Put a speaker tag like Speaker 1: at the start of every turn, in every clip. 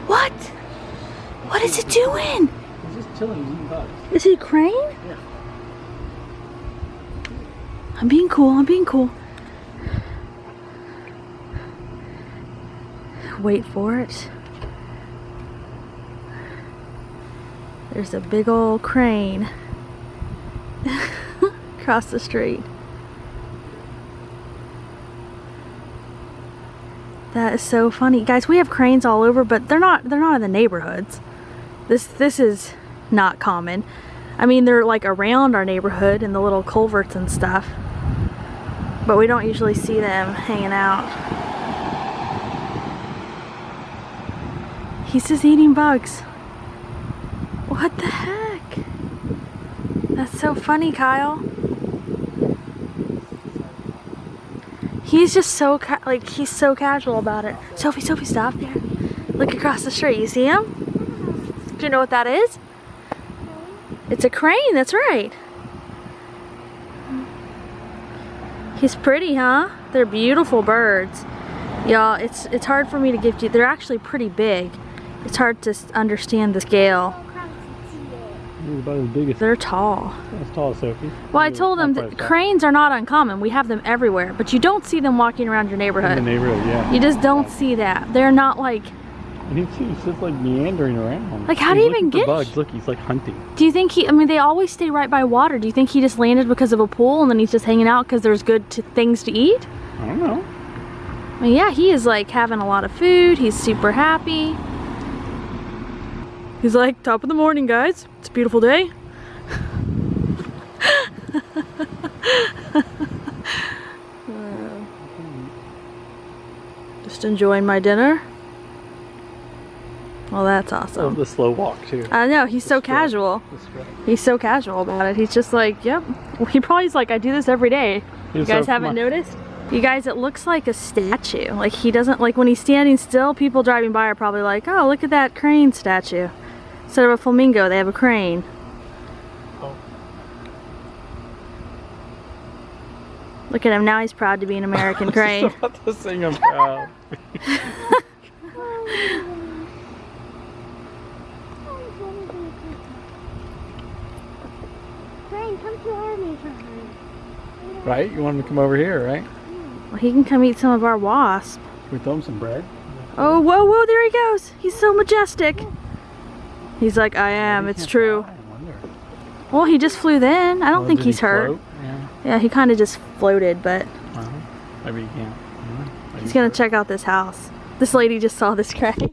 Speaker 1: What? What is it doing?
Speaker 2: It's just chilling, eating bugs.
Speaker 1: Is it a crane?
Speaker 2: Yeah.
Speaker 1: I'm being cool, I'm being cool. Wait for it. There's a big old crane across the street. That is so funny. Guys, we have cranes all over, but they're not in the neighborhoods. This is not common. I mean, they're like around our neighborhood in the little culverts and stuff, but we don't usually see them hanging out. He's just eating bugs. What the heck? That's so funny, Kyle. He's just so he's so casual about it. Sophie, stop there. Look across the street. You see him? Do you know what that is? It's a crane. That's right. He's pretty, huh? They're beautiful birds. Y'all, it's hard for me to give you. They're actually pretty big. It's hard to understand the scale.
Speaker 2: About as big as
Speaker 1: they're tall.
Speaker 2: As tall as Sophie.
Speaker 1: Well, I told them that cranes are not uncommon. We have them everywhere, but you don't see them walking around your neighborhood.
Speaker 2: In the neighborhood, yeah.
Speaker 1: You just don't see that. They're not like.
Speaker 2: And he's just like meandering around.
Speaker 1: Like, how do you even get?
Speaker 2: Bugs. Look, he's like hunting.
Speaker 1: Do you think he? I mean, they always stay right by water. Do you think he just landed because of a pool and then he's just hanging out because there's good things to eat?
Speaker 2: I don't know.
Speaker 1: I mean, yeah, he is like having a lot of food. He's super happy. He's like, top of the morning, guys. It's a beautiful day. Just enjoying my dinner. Well, that's awesome.
Speaker 2: Oh, the slow walk too.
Speaker 1: I know, he's so casual. He's so casual about it. He's just like, yep. He probably is like, I do this every day. You guys haven't noticed? You guys, it looks like a statue. Like, he doesn't, like when he's standing still, people driving by are probably like, oh, look at that crane statue. Instead of a flamingo, they have a crane.
Speaker 2: Oh.
Speaker 1: Look at him, now he's proud to be an American crane.
Speaker 2: I was about to sing I'm proud.
Speaker 3: Crane, come to our neighborhood.
Speaker 2: Right? You want him to come over here, right?
Speaker 1: Well, he can come eat some of our wasp.
Speaker 2: We throw him some bread.
Speaker 1: Oh, whoa, whoa, there he goes. He's so majestic. He's like, I am, it's true. Well, he just flew then. I don't think he's hurt. Yeah, he kind of just floated, but
Speaker 2: maybe he can't.
Speaker 1: He's gonna check out this house. This lady just saw this crane.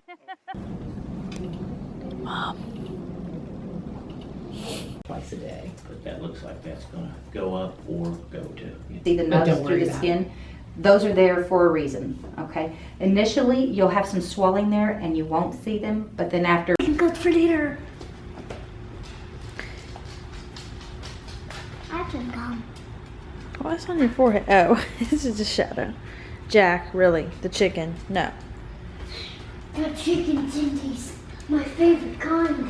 Speaker 1: Mom.
Speaker 4: Twice a day, but that looks like that's gonna go up or go to.
Speaker 5: See the nose through the skin? Those are there for a reason, okay? Initially, you'll have some swelling there and you won't see them, but then after...
Speaker 3: Good for later. I have some gum.
Speaker 1: What's on your forehead? Oh, this is a shadow. Jack, really? The chicken? No.
Speaker 3: The chicken tendies, my favorite kind.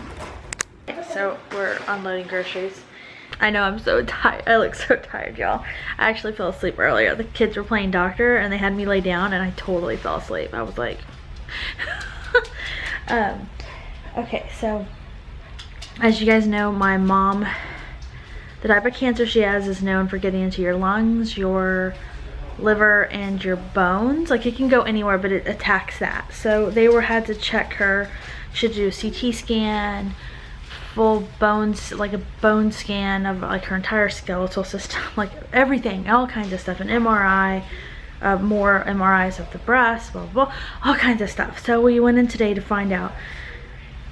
Speaker 1: So we're unloading groceries. I know, I'm so tired. I look so tired, y'all. I actually fell asleep earlier. The kids were playing doctor and they had me lay down and I totally fell asleep. I was like... okay, so as you guys know, my mom, the type of cancer she has is known for getting into your lungs, your liver, and your bones. Like, it can go anywhere, but it attacks that. So they had to check her. She had to do a CT scan, full bones, like a bone scan of like her entire skeletal system, like everything, all kinds of stuff, an MRI, more MRIs of the breast, blah, blah, blah, all kinds of stuff. So we went in today to find out.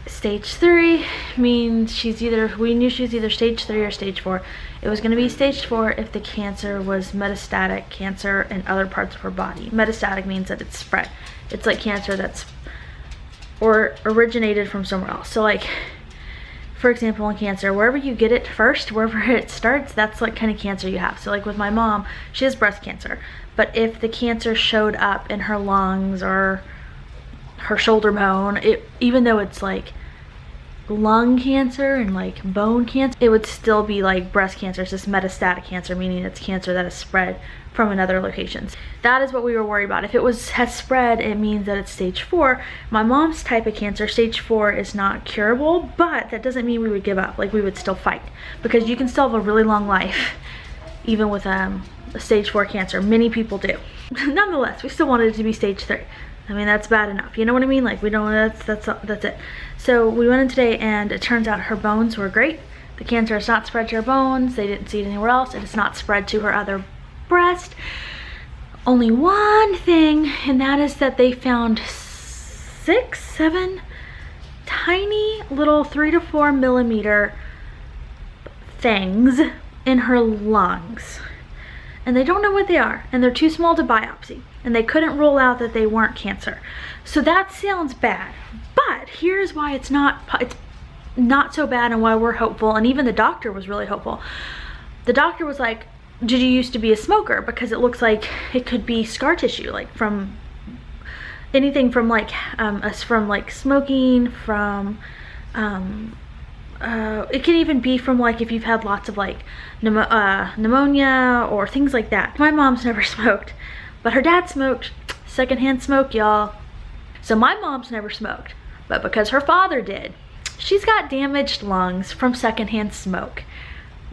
Speaker 1: Stage 3 means we knew she was either stage 3 or stage 4. It was going to be stage 4 if the cancer was metastatic cancer in other parts of her body. Metastatic means that it's spread. It's like cancer that's or originated from somewhere else. So like, for example, in cancer, wherever you get it first, wherever it starts, that's like kind of cancer you have. So like with my mom, she has breast cancer. But if the cancer showed up in her lungs or her shoulder bone, even though it's like lung cancer and like bone cancer, it would still be like breast cancer. It's just metastatic cancer, meaning it's cancer that has spread from another locations. That is what we were worried about. If it has spread, it means that it's stage 4. My mom's type of cancer, stage 4, is not curable, but that doesn't mean we would give up. Like, we would still fight, because you can still have a really long life even with a stage 4 cancer. Many people do. Nonetheless, we still wanted it to be stage 3. I mean, that's bad enough. You know what I mean? Like, we don't, that's it. So we went in today, and it turns out her bones were great. The cancer has not spread to her bones. They didn't see it anywhere else. It has not spread to her other breast. Only one thing, and that is that they found 6, 7 tiny little 3 to 4 millimeter things in her lungs. And they don't know what they are, and they're too small to biopsy, and they couldn't rule out that they weren't cancer. So that sounds bad, but here's why it's not so bad, and why we're hopeful. And even the doctor was really hopeful. The doctor was like, did you used to be a smoker? Because it looks like it could be scar tissue, like from anything from like smoking, from it can even be from like if you've had lots of like pneumonia or things like that. My mom's never smoked, but her dad smoked. Secondhand smoke, y'all. So my mom's never smoked, but because her father did, she's got damaged lungs from secondhand smoke.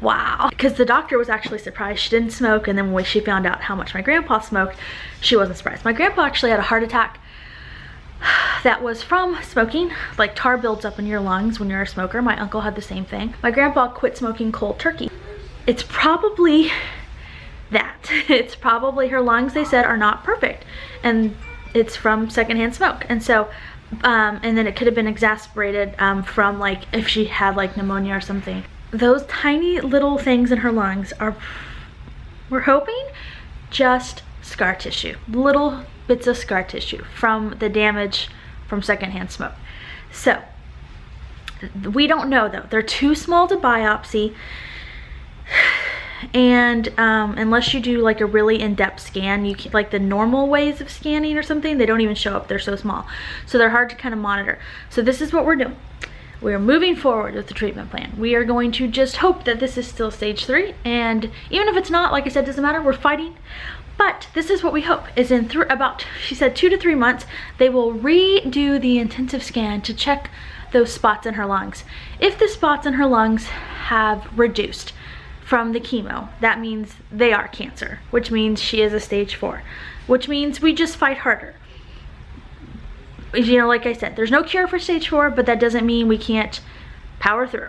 Speaker 1: Wow. Because the doctor was actually surprised she didn't smoke, and then when she found out how much my grandpa smoked, she wasn't surprised. My grandpa actually had a heart attack that was from smoking. Like, tar builds up in your lungs when you're a smoker. My uncle had the same thing. My grandpa quit smoking cold turkey. It's probably that. It's probably her lungs, they said, are not perfect, and it's from secondhand smoke. And so and then it could have been exacerbated from like if she had like pneumonia or something. Those tiny little things in her lungs are, we're hoping, just scar tissue. Little bits of scar tissue from the damage from secondhand smoke. So we don't know though. They're too small to biopsy, and unless you do like a really in-depth scan, you can, like the normal ways of scanning or something, they don't even show up. They're so small, so they're hard to kind of monitor. So this is what we're doing. We're moving forward with the treatment plan. We are going to just hope that this is still stage 3, and even if it's not, like I said, doesn't matter, we're fighting. But this is what we hope, is in about, she said 2 to 3 months, they will redo the intensive scan to check those spots in her lungs. If the spots in her lungs have reduced from the chemo, that means they are cancer, which means she is a stage 4, which means we just fight harder. You know, like I said, there's no cure for stage 4, but that doesn't mean we can't power through.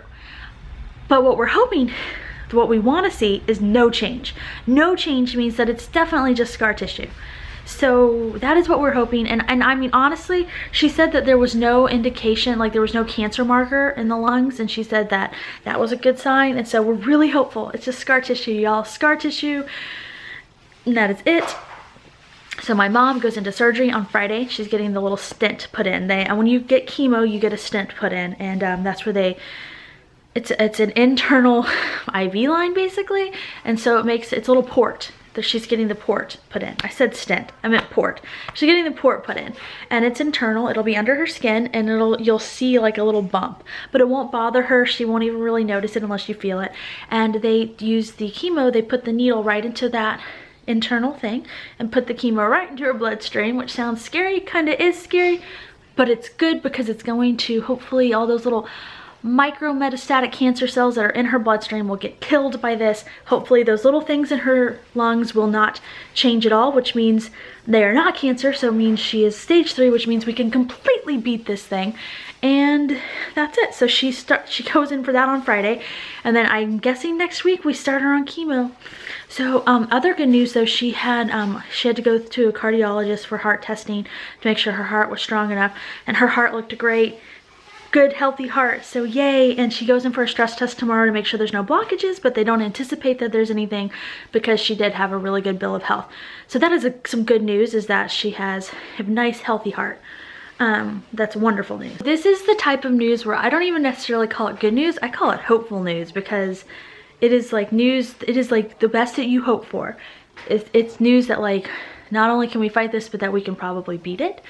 Speaker 1: But what we're hoping, what we want to see, is no change. No change means that it's definitely just scar tissue. So that is what we're hoping. And I mean, honestly, she said that there was no indication, like there was no cancer marker in the lungs, and she said that that was a good sign. And so we're really hopeful. It's just scar tissue, y'all. Scar tissue, and that is it. So my mom goes into surgery on Friday. She's getting the little stent put in. And when you get chemo, you get a stent put in, and that's where it's an internal IV line basically, and so it's a little port that she's getting the port put in. I said stent, I meant port. She's getting the port put in, and it's internal. It'll be under her skin, and you'll see like a little bump, but it won't bother her. She won't even really notice it unless you feel it. And they use the chemo, they put the needle right into that internal thing and put the chemo right into her bloodstream, which sounds scary, kind of is scary, but it's good because it's going to, hopefully all those little micrometastatic cancer cells that are in her bloodstream will get killed by this. Hopefully those little things in her lungs will not change at all, which means they are not cancer, so it means she is stage 3, which means we can completely beat this thing. And that's it. So she goes in for that on Friday, and then I'm guessing next week we start her on chemo. So other good news though, she had to go to a cardiologist for heart testing to make sure her heart was strong enough, and her heart looked great. Good healthy heart, so yay. And she goes in for a stress test tomorrow to make sure there's no blockages, but they don't anticipate that there's anything because she did have a really good bill of health. So that is some good news, is that she has a nice healthy heart. That's wonderful news. This is the type of news where I don't even necessarily call it good news, I call it hopeful news, because it is like news, it is like the best that you hope for. It's news that like, not only can we fight this, but that we can probably beat it.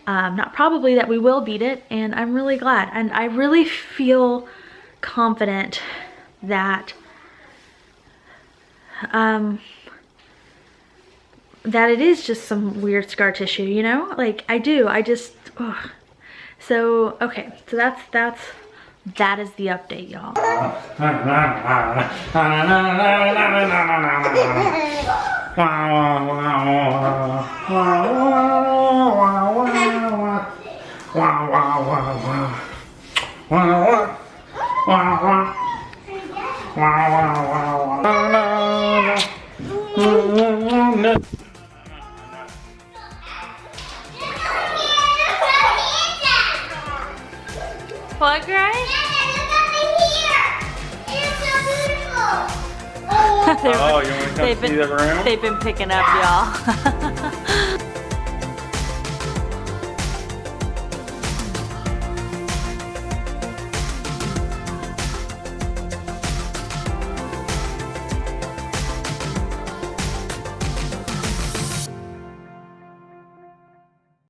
Speaker 1: not probably, that we will beat it, and I'm really glad. And I really feel confident that that it is just some weird scar tissue, you know? Like, I do, I just, ugh. So, okay, so that is the update, y'all. What, Grace?
Speaker 2: Oh, you want to come see the room?
Speaker 1: They've been picking up, y'all.